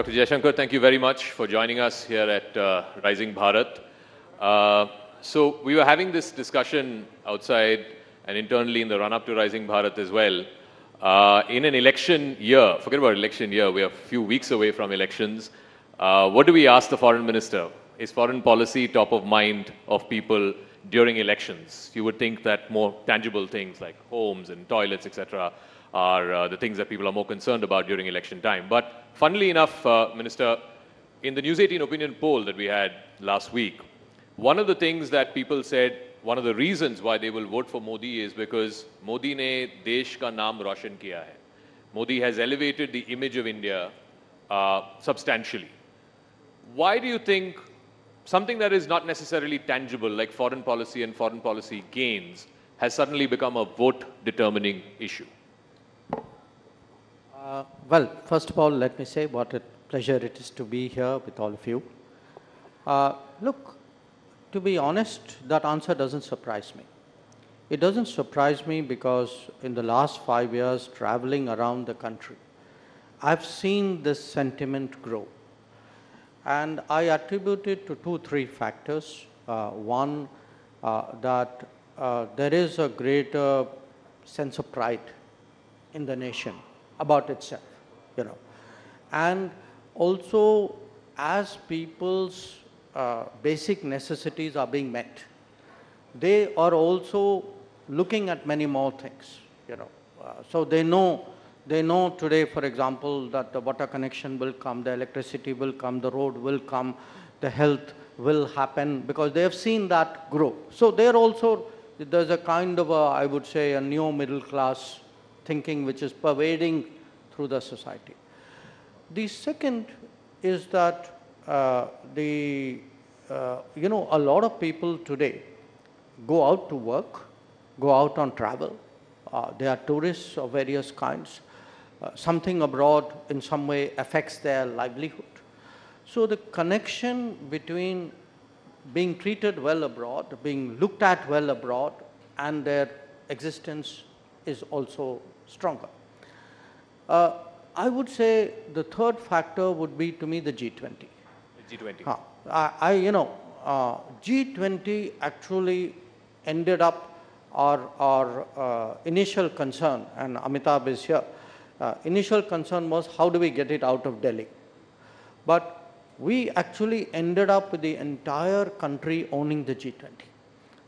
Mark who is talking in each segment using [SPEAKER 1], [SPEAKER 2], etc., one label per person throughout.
[SPEAKER 1] Dr. Jaishankar, thank you very much for joining us here at Rising Bharat. So we were having this discussion outside and internally in the run-up to Rising Bharat as well. In an election year, forget about election year, we are a few weeks away from elections. What do we ask the foreign minister? Is foreign policy top of mind of people during elections? You would think that more tangible things like homes and toilets, etc., are the things that people are more concerned about during election time. But funnily enough, Minister, in the News18 opinion poll that we had last week, one of the things that people said, one of the reasons why they will vote for Modi is because Modi ne desh ka naam roshan kiya hai. Modi has elevated the image of India substantially. Why do you think something that is not necessarily tangible, like foreign policy and foreign policy gains, has suddenly become a vote-determining issue?
[SPEAKER 2] Well, first of all, let me say what a pleasure it is to be here with all of you. Look, to be honest, that answer doesn't surprise me. It doesn't surprise me because in the last 5 years, traveling around the country, I've seen this sentiment grow. And I attribute it to 2-3 factors. One, that there is a greater sense of pride in the nation about itself, and also as people's basic necessities are being met, they are also looking at many more things, so they know today, for example, that the water connection will come, the electricity will come, the road will come, the health will happen, because they have seen that grow. So they're also, there's a kind of I would say, a new middle class thinking which is pervading through the society. The second is that a lot of people today go out to work, go out on travel. They are tourists of various kinds. Something abroad in some way affects their livelihood. So the connection between being treated well abroad, being looked at well abroad, and their existence is also stronger. I would say the third factor would be, to me, the G20.
[SPEAKER 1] G20.
[SPEAKER 2] G20 actually ended up our initial concern, and Amitabh is here. Initial concern was how do we get it out of Delhi? But we actually ended up with the entire country owning the G20.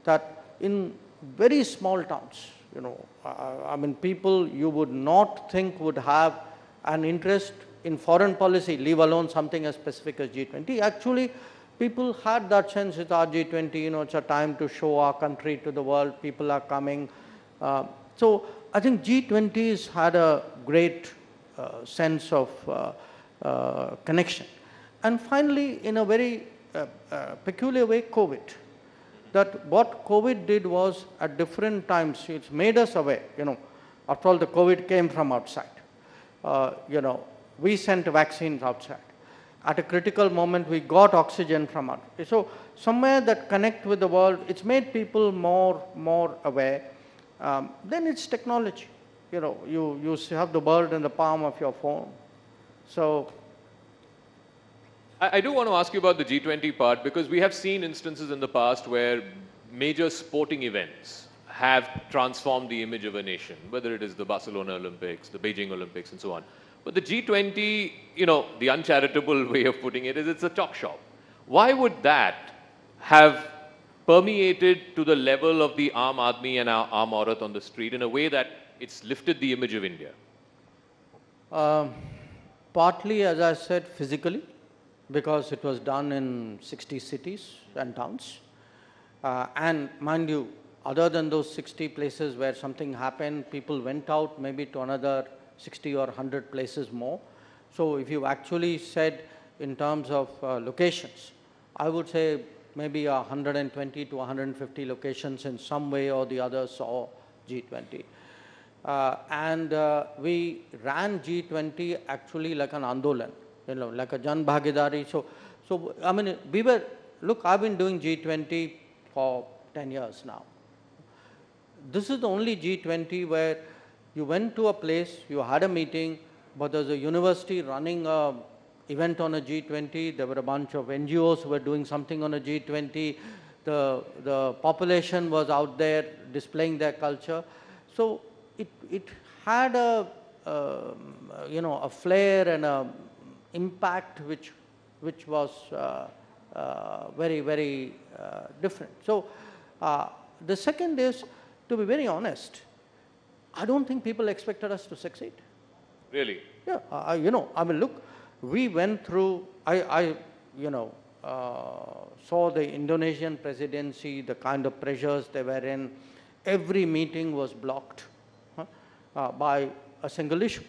[SPEAKER 2] That in very small towns, people you would not think would have an interest in foreign policy, leave alone something as specific as G20. Actually, people had that sense, it's our G20, it's a time to show our country to the world, people are coming. So I think G20's had a great sense of connection. And finally, in a very peculiar way, COVID. That what COVID did was, at different times, it's made us aware, after all, the COVID came from outside. We sent vaccines outside. At a critical moment, we got oxygen from outside. So somewhere that connect with the world, it's made people more aware. Then it's technology. You have the world in the palm of your phone. So
[SPEAKER 1] I do want to ask you about the G20 part, because we have seen instances in the past where major sporting events have transformed the image of a nation, whether it is the Barcelona Olympics, the Beijing Olympics, and so on. But the G20, the uncharitable way of putting it is it's a chalk shop. Why would that have permeated to the level of the Aam Aadmi and our Aam Aurat on the street in a way that it's lifted the image of India?
[SPEAKER 2] Partly, as I said, physically, because it was done in 60 cities and towns. And mind you, other than those 60 places where something happened, people went out maybe to another 60 or 100 places more. So if you actually said in terms of locations, I would say maybe 120 to 150 locations in some way or the other saw G20. We ran G20 actually like an Andolan, like a Jan Bhagidari. So I mean, look, I've been doing G20 for 10 years now. This is the only G20 where you went to a place, you had a meeting, but there's a university running a event on a G20. There were a bunch of NGOs who were doing something on a G20. The population was out there displaying their culture. So it had a a flair and a impact which was very, very different. So the second is, to be very honest, I don't think people expected us to succeed.
[SPEAKER 1] Really?
[SPEAKER 2] Yeah, I mean, look, we went through, saw the Indonesian presidency, the kind of pressures they were in. Every meeting was blocked by a single issue.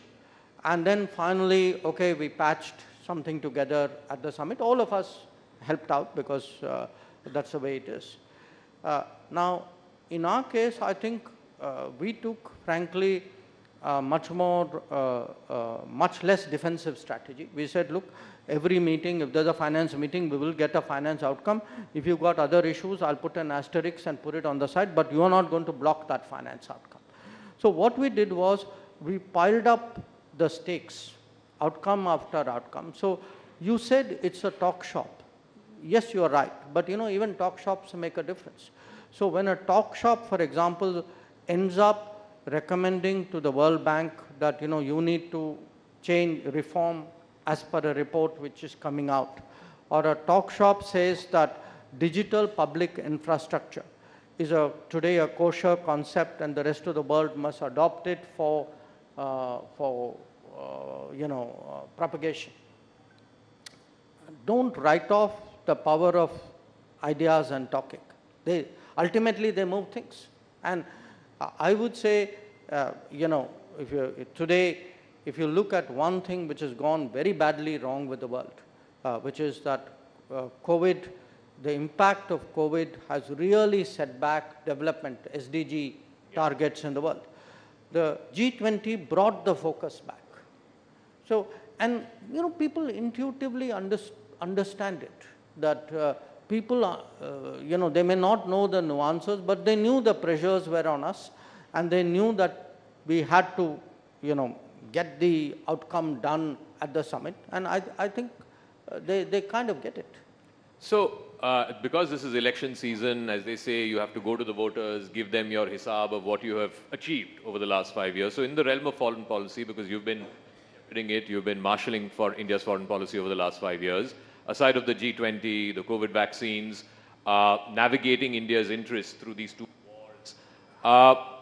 [SPEAKER 2] And then finally, okay, we patched something together at the summit. All of us helped out because that's the way it is. Now, in our case, I think we took, frankly, much less defensive strategy. We said, look, every meeting, if there's a finance meeting, we will get a finance outcome. If you've got other issues, I'll put an asterisk and put it on the side, but you are not going to block that finance outcome. So what we did was, we piled up the stakes, outcome after outcome. So you said it's a talk shop. Yes, you are right, but even talk shops make a difference. So when a talk shop, for example, ends up recommending to the World Bank that you need to change, reform as per a report which is coming out, or a talk shop says that digital public infrastructure is today a kosher concept and the rest of the world must adopt it for propagation. Don't write off the power of ideas and talking. Ultimately they move things. And I would say, if you look at one thing which has gone very badly wrong with the world, which is that COVID, the impact of COVID has really set back development, SDG targets in the world. The G20 brought the focus back. So, and people intuitively understand it, that people, they may not know the nuances, but they knew the pressures were on us, and they knew that we had to, get the outcome done at the summit, and I think they kind of get it.
[SPEAKER 1] So, because this is election season, as they say, you have to go to the voters, give them your hisab of what you have achieved over the last 5 years. So in the realm of foreign policy, because you've been shepherding it, you've been marshalling for India's foreign policy over the last 5 years, aside of the G20, the COVID vaccines, navigating India's interests through these two wars,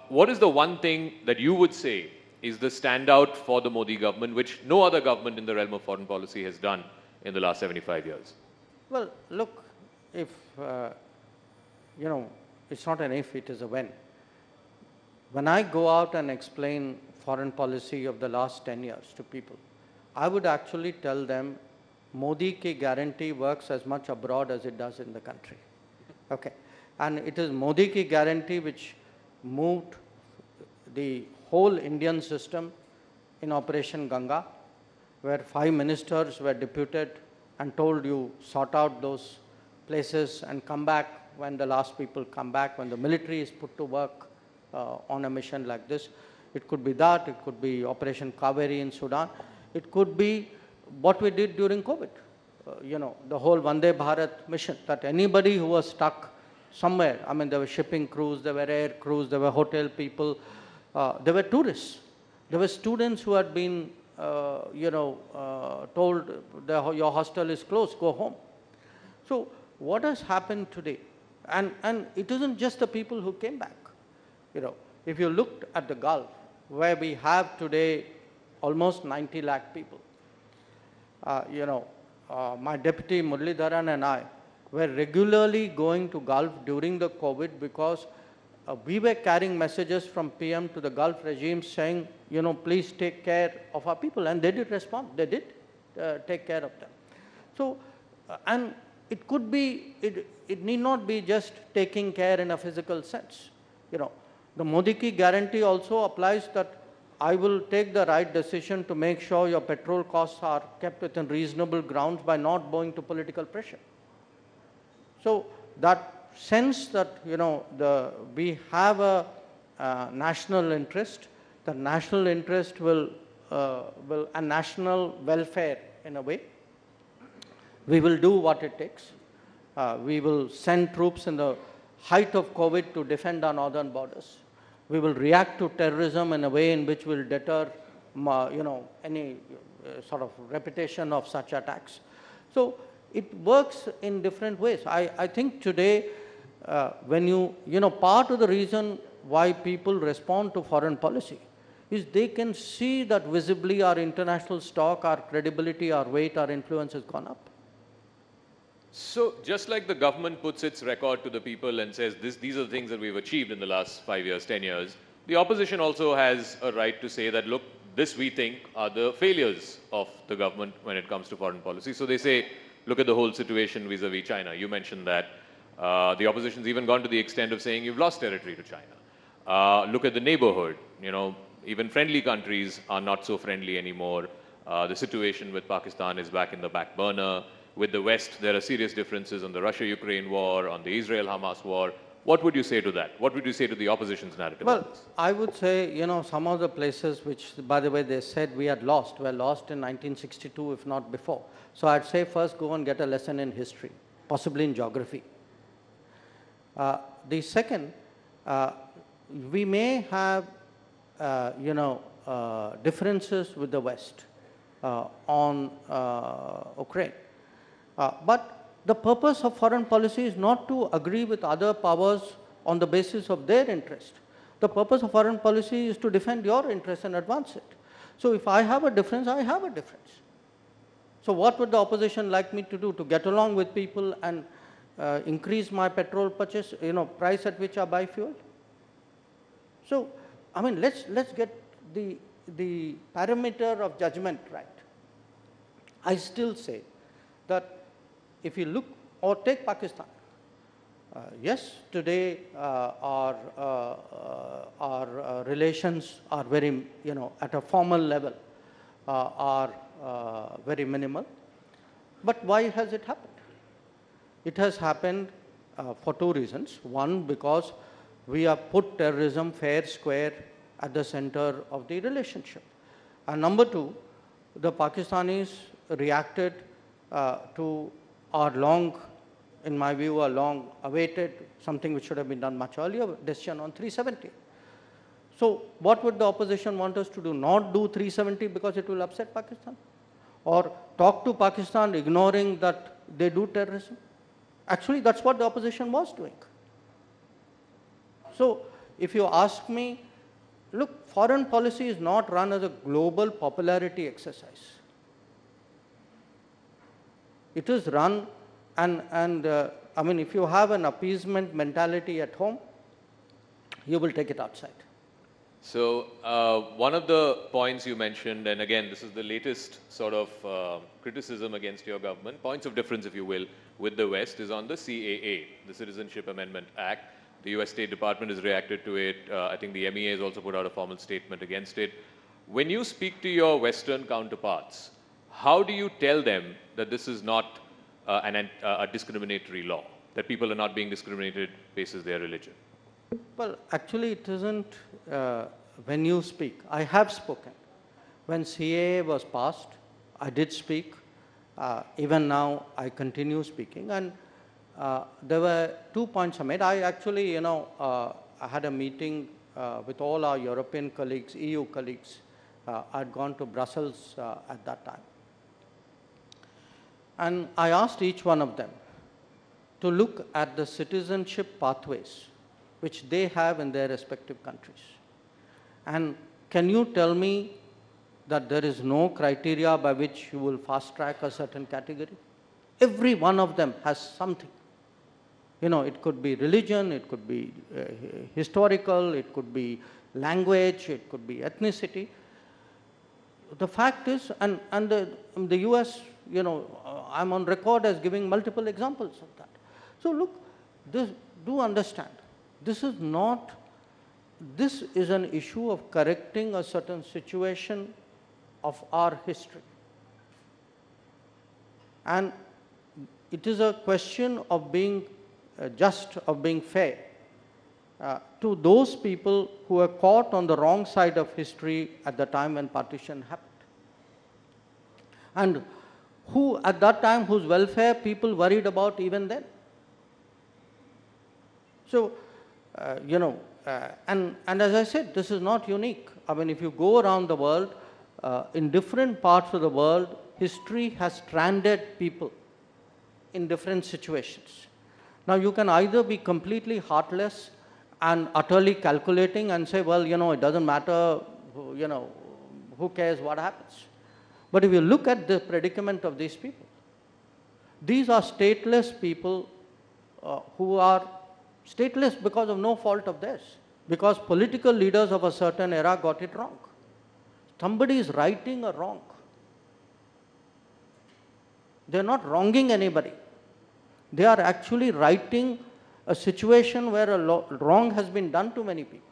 [SPEAKER 1] what is the one thing that you would say is the standout for the Modi government, which no other government in the realm of foreign policy has done in the last 75 years?
[SPEAKER 2] Well, look, if, it's not an if, it is a when. When I go out and explain foreign policy of the last 10 years to people, I would actually tell them ModiK Guarantee works as much abroad as it does in the country. Okay. And it is ModiK Guarantee which moved the whole Indian system in Operation Ganga, where 5 ministers were deputed and told you sort out those places and come back when the last people come back, when the military is put to work on a mission like this. It could be that, it could be Operation Kaveri in Sudan, it could be what we did during COVID, the whole Vande Bharat mission, that anybody who was stuck somewhere, I mean, there were shipping crews, there were air crews, there were hotel people, there were tourists, there were students who had been told your hostel is closed, go home. So what has happened today? And it isn't just the people who came back. If you looked at the Gulf, where we have today almost 90 lakh people, my deputy Muralidharan and I were regularly going to Gulf during the COVID because we were carrying messages from PM to the Gulf regime saying, please take care of our people. And they did respond. They did take care of them. So, and it could be, it need not be just taking care in a physical sense. The ModiK Guarantee also applies that I will take the right decision to make sure your petrol costs are kept within reasonable grounds by not bowing to political pressure. So that sense that, we have a national interest, the national interest will and national welfare in a way, We will do what it takes. We will send troops in the height of COVID to defend our northern borders. We will react to terrorism in a way in which will deter, any sort of repetition of such attacks. So it works in different ways. I think today, when part of the reason why people respond to foreign policy is they can see that visibly our international stock, our credibility, our weight, our influence has gone up.
[SPEAKER 1] So just like the government puts its record to the people and says these are the things that we've achieved in the last 5 years, 10 years, the opposition also has a right to say that, look, this we think are the failures of the government when it comes to foreign policy. So they say, look at the whole situation vis-a-vis China. You mentioned that. The opposition's even gone to the extent of saying you've lost territory to China. Look at the neighborhood. Even friendly countries are not so friendly anymore. The situation with Pakistan is back in the back burner. With the West, there are serious differences on the Russia-Ukraine war, on the Israel-Hamas war. What would you say to that? What would you say to the opposition's narrative?
[SPEAKER 2] Well, I would say, some of the places which, by the way, they said we had lost, were lost in 1962, if not before. So I'd say first go and get a lesson in history, possibly in geography. The second, we may have, differences with the West on Ukraine. But the purpose of foreign policy is not to agree with other powers on the basis of their interest. The purpose of foreign policy is to defend your interest and advance it. So if I have a difference, I have a difference. So what would the opposition like me to do? To get along with people and increase my petrol purchase, price at which I buy fuel? So, let's get the parameter of judgment right. I still say that if you look or take Pakistan, yes, today our relations are very, at a formal level, are very minimal. But why has it happened? It has happened for two reasons. One, because we have put terrorism fair square at the center of the relationship. And number two, the Pakistanis reacted to our in my view, a long awaited, something which should have been done much earlier, decision on 370. So what would the opposition want us to do? Not do 370 because it will upset Pakistan? Or talk to Pakistan ignoring that they do terrorism? Actually, that's what the opposition was doing. So if you ask me, look, foreign policy is not run as a global popularity exercise. It is run if you have an appeasement mentality at home, you will take it outside.
[SPEAKER 1] So one of the points you mentioned, and again, this is the latest sort of criticism against your government, points of difference, if you will, with the West, is on the CAA, the Citizenship Amendment Act. The US State Department has reacted to it. I think the MEA has also put out a formal statement against it. When you speak to your Western counterparts, how do you tell them that this is not a discriminatory law, that people are not being discriminated basis their religion?
[SPEAKER 2] Well, actually, it isn't when you speak. I have spoken. When CAA was passed, I did speak. Even now, I continue speaking. And there were 2 points I made. I actually, I had a meeting with all our European colleagues, EU colleagues. I'd gone to Brussels at that time. And I asked each one of them to look at the citizenship pathways which they have in their respective countries. And can you tell me that there is no criteria by which you will fast track a certain category? Every one of them has something. It could be religion, it could be historical, it could be language, it could be ethnicity. The fact is, and the US, I'm on record as giving multiple examples of that. So look, do understand, this is an issue of correcting a certain situation of our history. And it is a question of being just, of being fair to those people who were caught on the wrong side of history at the time when partition happened. And who at that time, whose welfare people worried about even then. So, and as I said, this is not unique. I mean, if you go around the world, in different parts of the world, history has stranded people in different situations. Now, you can either be completely heartless and utterly calculating and say, well, it doesn't matter, who cares what happens. But if you look at the predicament of these people, these are stateless people who are stateless because of no fault of theirs, because political leaders of a certain era got it wrong. Somebody is righting a wrong. They are not wronging anybody. They are actually righting a situation where a wrong has been done to many people.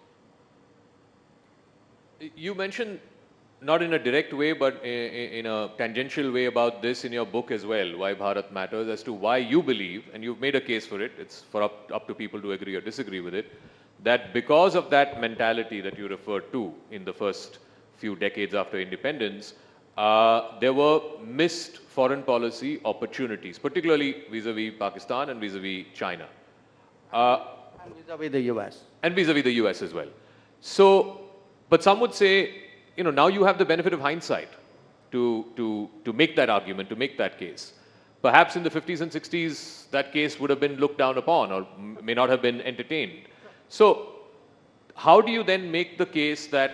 [SPEAKER 1] You mentioned, not in a direct way, but in a tangential way about this in your book as well, Why Bharat Matters, as to why you believe, and you've made a case for it, it's for up to people to agree or disagree with it, that because of that mentality that you referred to in the first few decades after independence, there were missed foreign policy opportunities, particularly vis-a-vis Pakistan and vis-a-vis China.
[SPEAKER 2] And vis-a-vis the US.
[SPEAKER 1] And vis-a-vis the US as well. So, but some would say, now you have the benefit of hindsight to make that argument, to make that case. Perhaps in the 50s and 60s, that case would have been looked down upon or may not have been entertained. So, how do you then make the case that,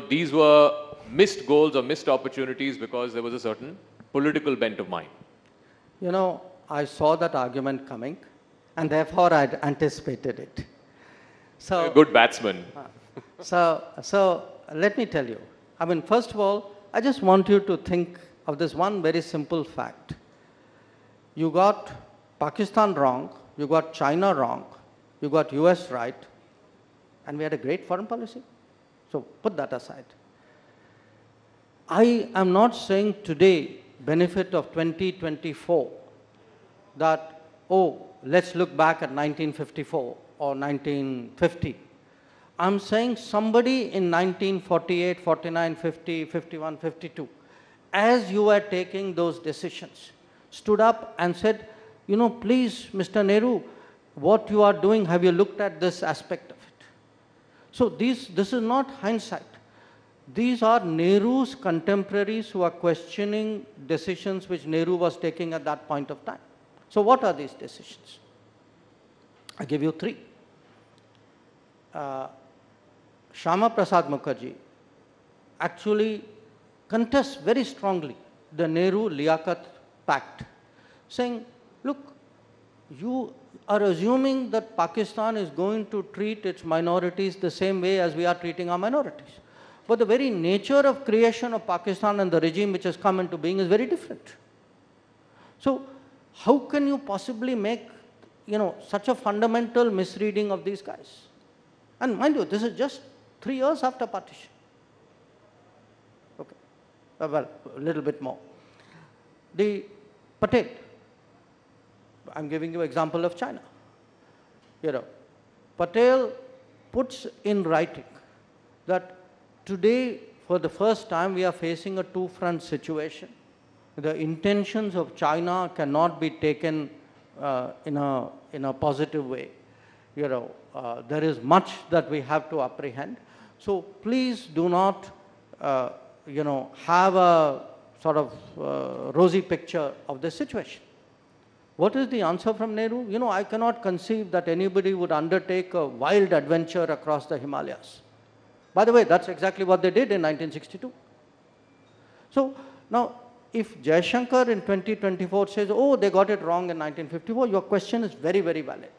[SPEAKER 1] these were missed goals or missed opportunities because there was a certain political bent of mind?
[SPEAKER 2] I saw that argument coming, and therefore I anticipated it. So,
[SPEAKER 1] a good batsman.
[SPEAKER 2] So let me tell you. I mean, first of all, I just want you to think of this one very simple fact. You got Pakistan wrong, you got China wrong, you got US right, and we had a great foreign policy. So put that aside. I am not saying today, benefit of 2024, that, let's look back at 1954 or 1950. I'm saying somebody in 1948, 49, 50, 51, 52, as you were taking those decisions, stood up and said, please, Mr. Nehru, what you are doing, have you looked at this aspect of it? So this is not hindsight. These are Nehru's contemporaries who are questioning decisions which Nehru was taking at that point of time. So what are these decisions? I give you three. Shyama Prasad Mukherjee actually contests very strongly the Nehru-Liaquat Pact, saying, look, you are assuming that Pakistan is going to treat its minorities the same way as we are treating our minorities. But the very nature of creation of Pakistan and the regime which has come into being is very different. So how can you possibly make, such a fundamental misreading of these guys? And mind you, this is just 3 years after partition. Okay. Well, a little bit more. The Patel, I'm giving you an example of China. Patel puts in writing that today, for the first time, we are facing a two-front situation. The intentions of China cannot be taken in a positive way. There is much that we have to apprehend. So please do not, have a sort of rosy picture of the situation. What is the answer from Nehru? I cannot conceive that anybody would undertake a wild adventure across the Himalayas. By the way, that's exactly what they did in 1962. So now, if Jaishankar in 2024 says, they got it wrong in 1954, your question is very, very valid.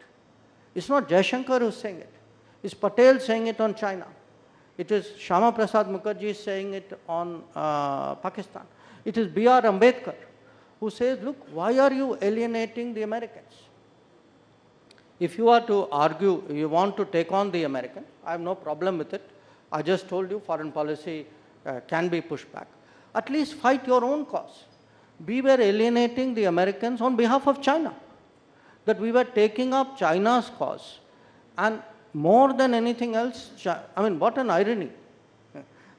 [SPEAKER 2] It's not Jaishankar who's saying it. It's Patel saying it on China. It is Shyama Prasad Mukherjee saying it on Pakistan. It is B.R. Ambedkar who says, look, why are you alienating the Americans? If you are to argue, you want to take on the American, I have no problem with it. I just told you foreign policy can be pushed back. At least fight your own cause. We were alienating the Americans on behalf of China. That we were taking up China's cause. And more than anything else, what an irony.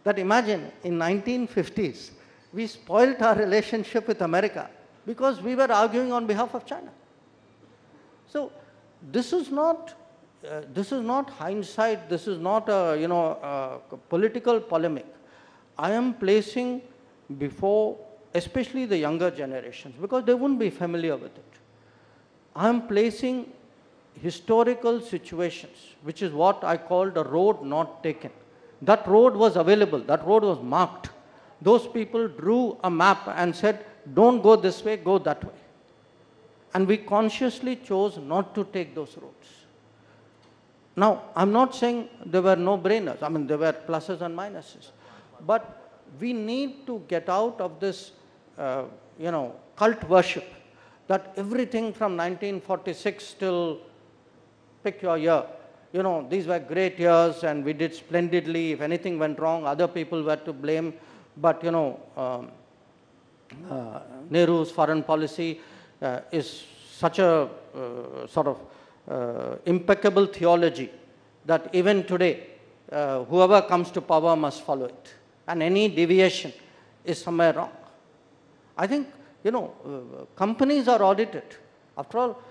[SPEAKER 2] That imagine in 1950s, we spoilt our relationship with America because we were arguing on behalf of China. So this is not hindsight. This is not a political polemic. I am placing before, especially the younger generations, because they wouldn't be familiar with it. I am placing historical situations, which is what I called a road not taken. That road was available. That road was marked. Those people drew a map and said, don't go this way, go that way. And we consciously chose not to take those roads. Now, I'm not saying there were no-brainers. I mean, there were pluses and minuses. But we need to get out of this, cult worship that everything from 1946 till pick your year, these were great years and we did splendidly. If anything went wrong, other people were to blame. But, Nehru's foreign policy is such a sort of impeccable theology that even today, whoever comes to power must follow it. And any deviation is somewhere wrong. I think, companies are audited. After all,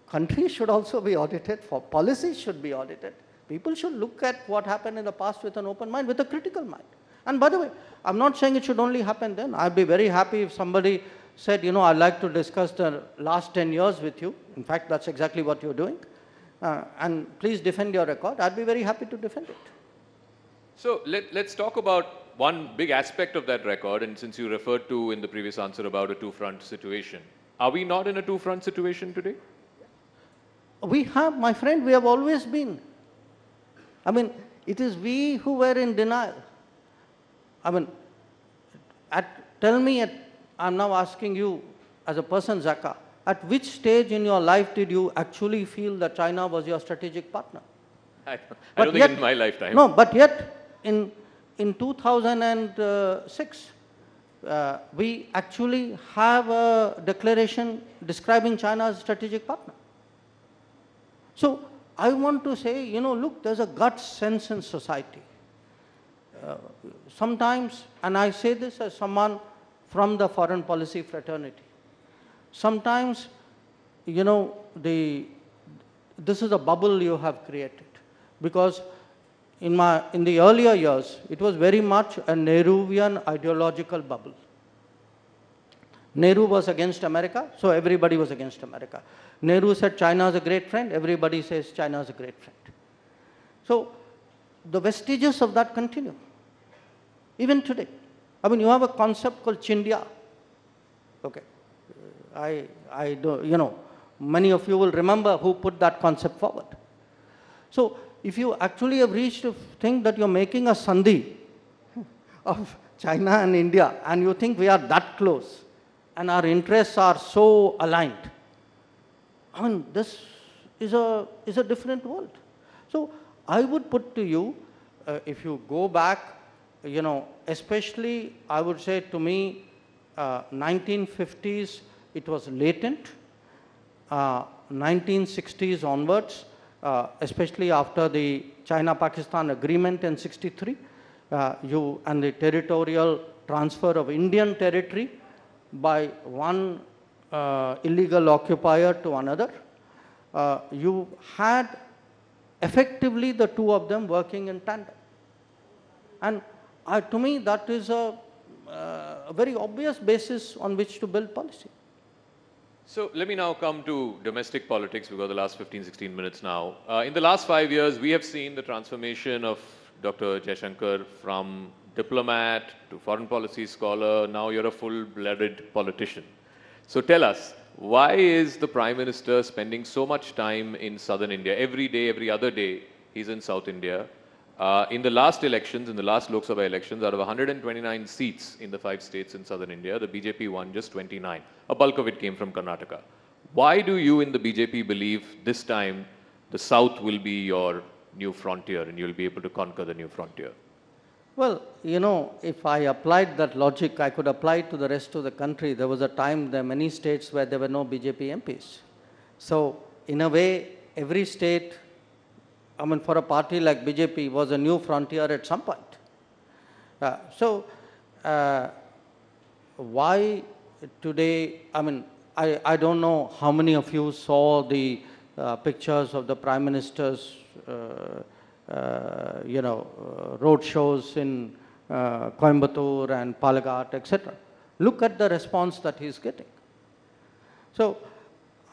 [SPEAKER 2] countries should also be audited, for policies should be audited. People should look at what happened in the past with an open mind, with a critical mind. And by the way, I'm not saying it should only happen then. I'd be very happy if somebody said, I'd like to discuss the last 10 years with you. In fact, that's exactly what you're doing. And please defend your record. I'd be very happy to defend it.
[SPEAKER 1] So let's talk about one big aspect of that record. And since you referred to in the previous answer about a two-front situation, are we not in a two-front situation today?
[SPEAKER 2] We have, my friend, we have always been. I mean, it is we who were in denial. I mean, tell me, I'm now asking you as a person, Zaka, at which stage in your life did you actually feel that China was your strategic partner?
[SPEAKER 1] I don't think in my lifetime.
[SPEAKER 2] No, but yet in 2006, we actually have a declaration describing China as a strategic partner. So I want to say, look, there's a gut sense in society. Sometimes, and I say this as someone from the foreign policy fraternity, sometimes, this is a bubble you have created. Because in the earlier years, it was very much a Nehruvian ideological bubble. Nehru was against America, so everybody was against America. Nehru said China is a great friend, everybody says China is a great friend. So the vestiges of that continue, even today. I mean, you have a concept called Chindia. Okay, I do, many of you will remember who put that concept forward. So if you actually have reached to think that you're making a sandhi of China and India, and you think we are that close, and our interests are so aligned, I mean, this is a different world. So I would put to you, if you go back, especially I would say to me, 1950s, it was latent. 1960s onwards, especially after the China-Pakistan agreement in 63, and the territorial transfer of Indian territory by one illegal occupier to another, you had effectively the two of them working in tandem. And to me, that is a very obvious basis on which to build policy.
[SPEAKER 1] So let me now come to domestic politics. We've got the last 15, 16 minutes now. In the last 5 years, we have seen the transformation of Dr. Jaishankar from diplomat to foreign policy scholar. Now you're a full-blooded politician. So tell us, why is the Prime Minister spending so much time in southern India? Every day, every other day, he's in South India. In the last elections, in the last Lok Sabha elections, out of 129 seats in the 5 states in southern India, the BJP won just 29. A bulk of it came from Karnataka. Why do you in the BJP believe this time the south will be your new frontier and you'll be able to conquer the new frontier?
[SPEAKER 2] Well, if I applied that logic, I could apply it to the rest of the country. There was a time, there were many states where there were no BJP MPs. So, in a way, every state, I mean, for a party like BJP, was a new frontier at some point. why today, I mean, I don't know how many of you saw the pictures of the Prime Minister's, road shows in Coimbatore and Palagat, etc. Look at the response that he's getting. So,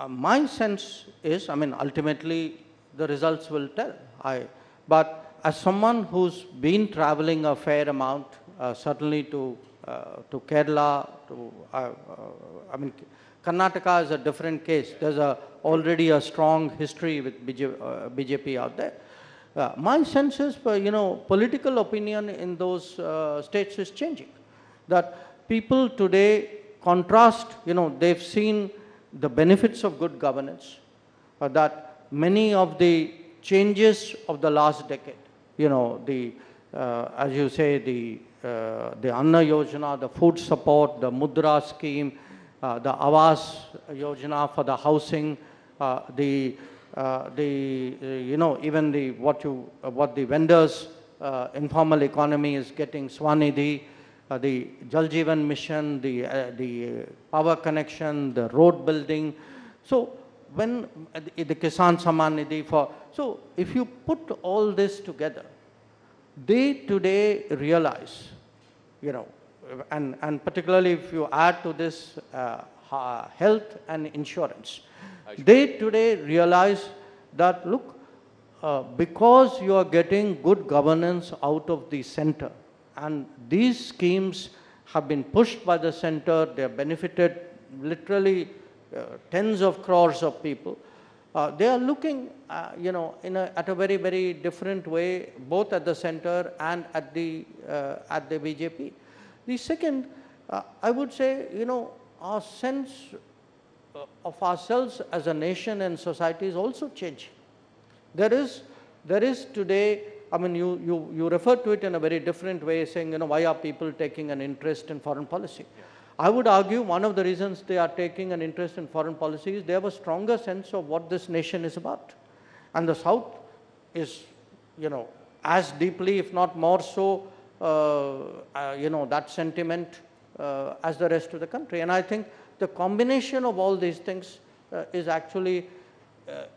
[SPEAKER 2] my sense is, I mean, ultimately the results will tell. But as someone who's been traveling a fair amount, certainly to Kerala, I mean, Karnataka is a different case. There's already a strong history with BJP out there. My sense is, political opinion in those states is changing. That people today contrast, they've seen the benefits of good governance, that many of the changes of the last decade, as you say, the Anna Yojana, the food support, the Mudra scheme, the Awas Yojana for the housing, even what the vendors, informal economy is getting, Swanidhi, the Jal Jeevan Mission, the power connection, the road building. So when the Kisan Samman Nidhi so if you put all this together, they today realize, and particularly if you add to this health and insurance, they today realize that, look, because you are getting good governance out of the center, and these schemes have been pushed by the center, they have benefited literally tens of crores of people. They are looking, at a very, very different way, both at the center and at the BJP. The second, I would say, our sense of ourselves as a nation and society is also changing. There is today, I mean, you refer to it in a very different way, saying, why are people taking an interest in foreign policy? Yeah. I would argue one of the reasons they are taking an interest in foreign policy is they have a stronger sense of what this nation is about. And the South is, as deeply, if not more so, that sentiment as the rest of the country. And I think the combination of all these things is actually,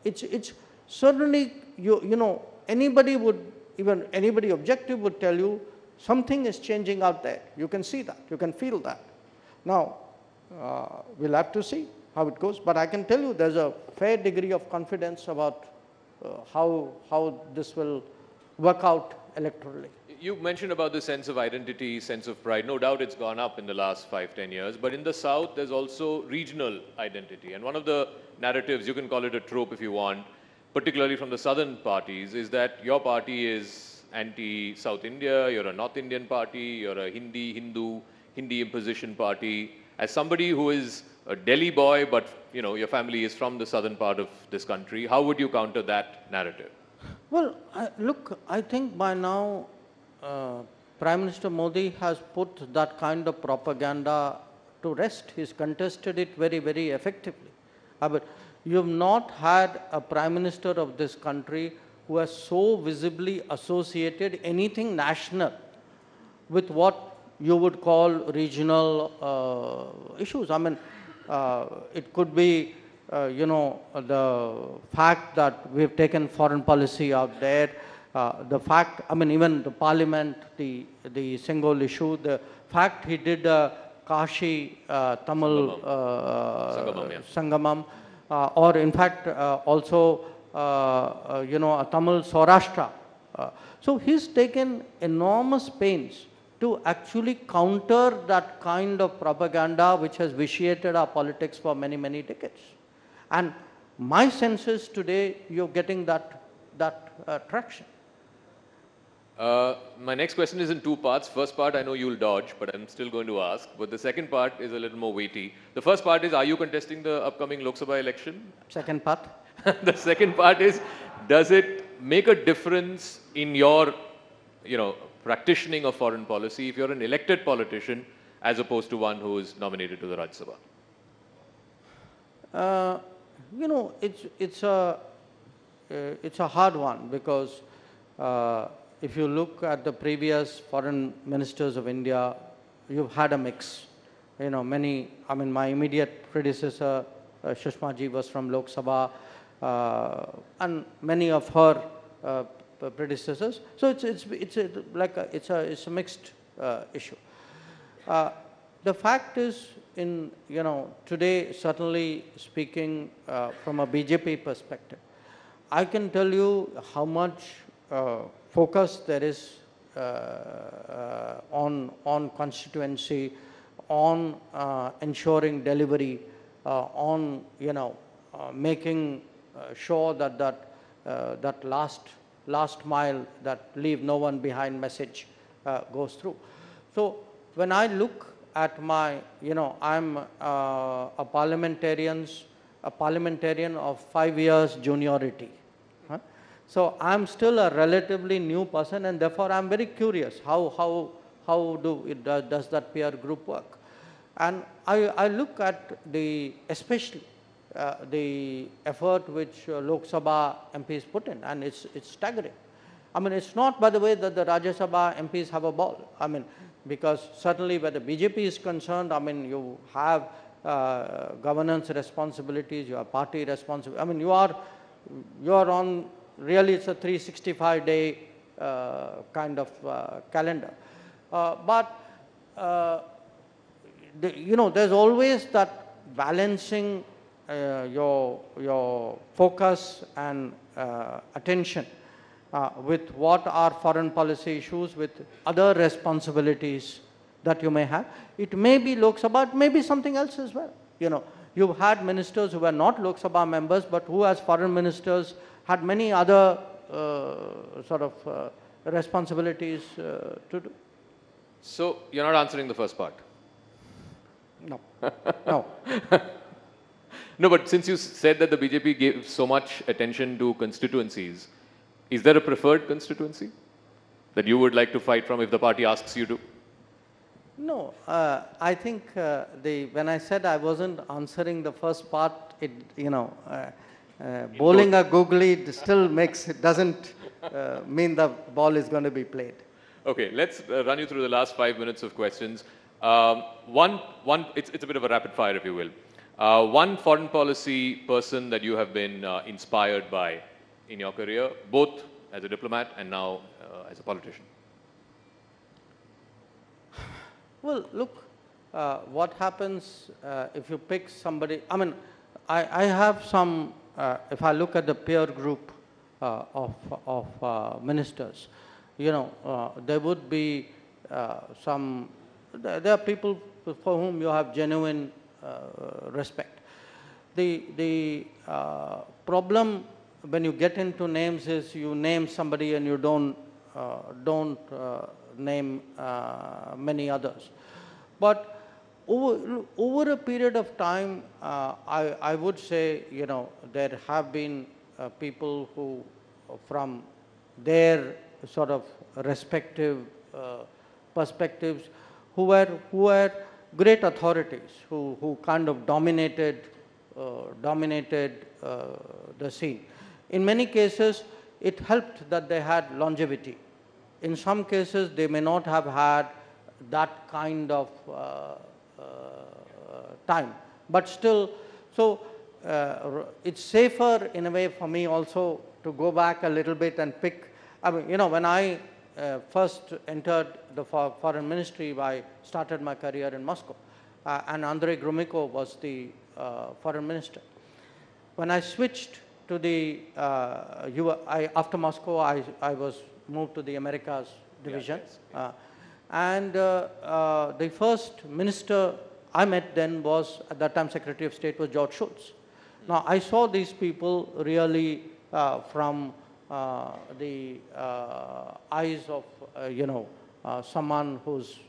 [SPEAKER 2] it's certainly, anybody objective would tell you something is changing out there. You can see that, you can feel that. Now, we'll have to see how it goes, but I can tell you there's a fair degree of confidence about how this will work out electorally.
[SPEAKER 1] You mentioned about the sense of identity, sense of pride. No doubt it's gone up in the last 5-10 years, but in the South, there's also regional identity. And one of the narratives, you can call it a trope if you want, particularly from the southern parties, is that your party is anti-South India, you're a North Indian party, you're a Hindu imposition party. As somebody who is a Delhi boy, but your family is from the southern part of this country, how would you counter that narrative?
[SPEAKER 2] Well, look, I think by now, Prime Minister Modi has put that kind of propaganda to rest. He's contested it very, very effectively. But you have not had a Prime Minister of this country who has so visibly associated anything national with what you would call regional issues. I mean, it could be, the fact that we've taken foreign policy out there, the fact, I mean, even the parliament, the Singol issue, the fact he did Kashi Tamil Sangamam, or in fact also, a Tamil Saurashtra. So he's taken enormous pains to actually counter that kind of propaganda which has vitiated our politics for many, many decades. And my sense is today you're getting that traction.
[SPEAKER 1] My next question is in two parts. First part, I know you'll dodge, but I'm still going to ask. But the second part is a little more weighty. The first part is, are you contesting the upcoming Lok Sabha election?
[SPEAKER 2] Second part?
[SPEAKER 1] The second part is, does it make a difference in your, practicing of foreign policy if you're an elected politician as opposed to one who is nominated to the Rajya Sabha?
[SPEAKER 2] It's a hard one because if you look at the previous foreign ministers of India, you've had a mix. many, I mean, my immediate predecessor, Sushma ji, was from Lok Sabha, and many of her predecessors. So it's a mixed issue. The fact is, today, certainly speaking from a BJP perspective, I can tell you how much focus there is on constituency, on ensuring delivery, on making sure that last mile, that leave no one behind message goes through. So when I look at my, I'm a parliamentarian of 5 years juniority. So I'm still a relatively new person, and therefore I'm very curious how does that peer group work. And I look at especially the effort which Lok Sabha MPs put in, and it's staggering. I mean, it's not, by the way, that the Rajya Sabha MPs have a ball. I mean, because certainly where the BJP is concerned, I mean, you have governance responsibilities, you have party responsibilities. I mean, you are on, really it's a 365-day kind of calendar. But there's always that balancing your focus and attention with what are foreign policy issues, with other responsibilities that you may have. It may be Lok Sabha, it may be something else as well. You've had ministers who were not Lok Sabha members, but who as foreign ministers had many other responsibilities to do.
[SPEAKER 1] So you're not answering the first part?
[SPEAKER 2] No. No.
[SPEAKER 1] No, but since you said that the BJP gave so much attention to constituencies, is there a preferred constituency that you would like to fight from if the party asks you to?
[SPEAKER 2] No, I think when I said I wasn't answering the first part, bowling a googly still doesn't mean the ball is going to be played.
[SPEAKER 1] Okay, let's run you through the last 5 minutes of questions. It's a bit of a rapid fire, if you will. One foreign policy person that you have been inspired by in your career, both as a diplomat and now as a politician?
[SPEAKER 2] Well, look, what happens if you pick somebody, I mean, I have some, if I look at the peer group of ministers, there would be there are people for whom you have genuine respect. The problem when you get into names is you name somebody and you don't name many others. But over a period of time, I would say, there have been people who, from their sort of respective perspectives, who were great authorities, who kind of dominated the scene. In many cases, it helped that they had longevity. In some cases, they may not have had that kind of time. But still, so it's safer in a way for me also to go back a little bit and pick. I mean, when I first entered the foreign ministry, I started my career in Moscow, and Andrei Gromyko was the foreign minister. When I switched to after Moscow, I was moved to the Americas division. Yes. And the first minister I met then was, at that time, Secretary of State was George Shultz. Now, I saw these people really from the eyes of, someone who's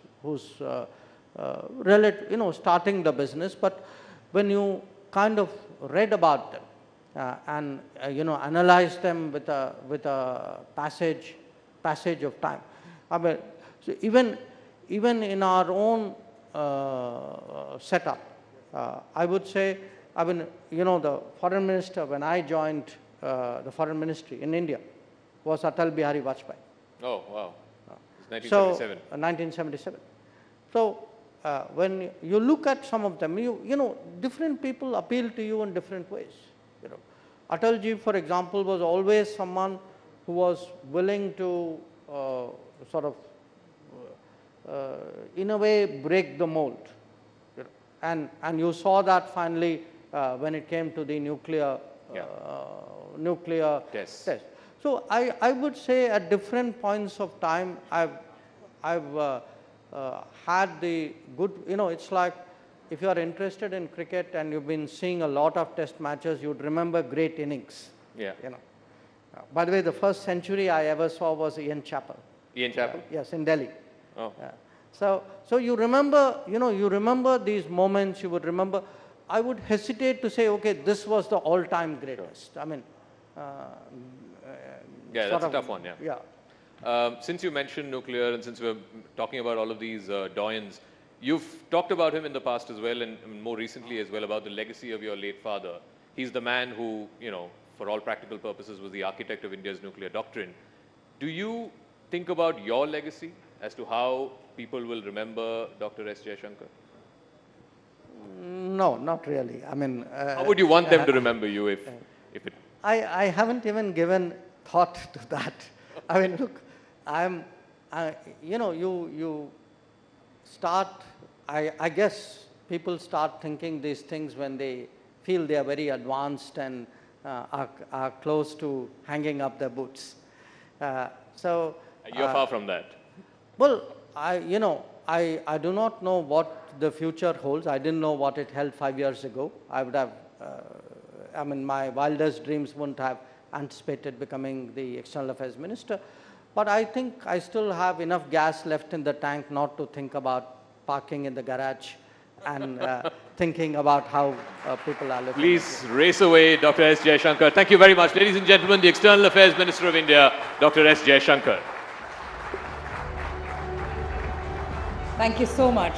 [SPEAKER 2] starting the business. But when you kind of read about them and, analyzed them with a passage of time, I mean, so even in our own setup, I would say, I mean, the foreign minister, when I joined the foreign ministry in India, was Atal Bihari Vajpayee.
[SPEAKER 1] Oh, wow. 1977.
[SPEAKER 2] So, 1977. So, when you look at some of them, you know, different people appeal to you in different ways. You know, Atalji, for example, was always someone who was willing to sort of, in a way, break the mold. You know, and you saw that finally when it came to the nuclear test. So I would say at different points of time, I've had the good, you know, it's like if you are interested in cricket and you've been seeing a lot of test matches, you'd remember great innings.
[SPEAKER 1] Yeah.
[SPEAKER 2] You know. By the way, the first century I ever saw was Ian Chappell.
[SPEAKER 1] Ian Chappell?
[SPEAKER 2] Yes, in Delhi.
[SPEAKER 1] Oh.
[SPEAKER 2] So you remember, you know, you remember these moments, you would remember. I would hesitate to say, okay, this was the all-time greatest. Sure. I mean,
[SPEAKER 1] yeah, that's a tough one, yeah.
[SPEAKER 2] Yeah.
[SPEAKER 1] Since you mentioned nuclear and since we're talking about all of these doyens, you've talked about him in the past as well and more recently as well about the legacy of your late father. He's the man who, you know, for all practical purposes was the architect of India's nuclear doctrine. Do you think about your legacy as to how people will remember Dr. S. Jaishankar?
[SPEAKER 2] No, not really. I mean...
[SPEAKER 1] how would you want them to remember you if it...
[SPEAKER 2] I haven't even given thought to that. I mean, look, you know, you start, I guess people start thinking these things when they feel they are very advanced and are close to hanging up their boots. So
[SPEAKER 1] you're far from that.
[SPEAKER 2] Well, you know, I do not know what the future holds. I didn't know what it held 5 years ago. I would have, I mean, my wildest dreams wouldn't have anticipated becoming the External Affairs Minister. But I think I still have enough gas left in the tank not to think about parking in the garage and thinking about how people are living.
[SPEAKER 1] Please race away, Dr. S. Jaishankar. Thank you very much. Ladies and gentlemen, the External Affairs Minister of India, Dr. S. Jaishankar.
[SPEAKER 3] Thank you so much.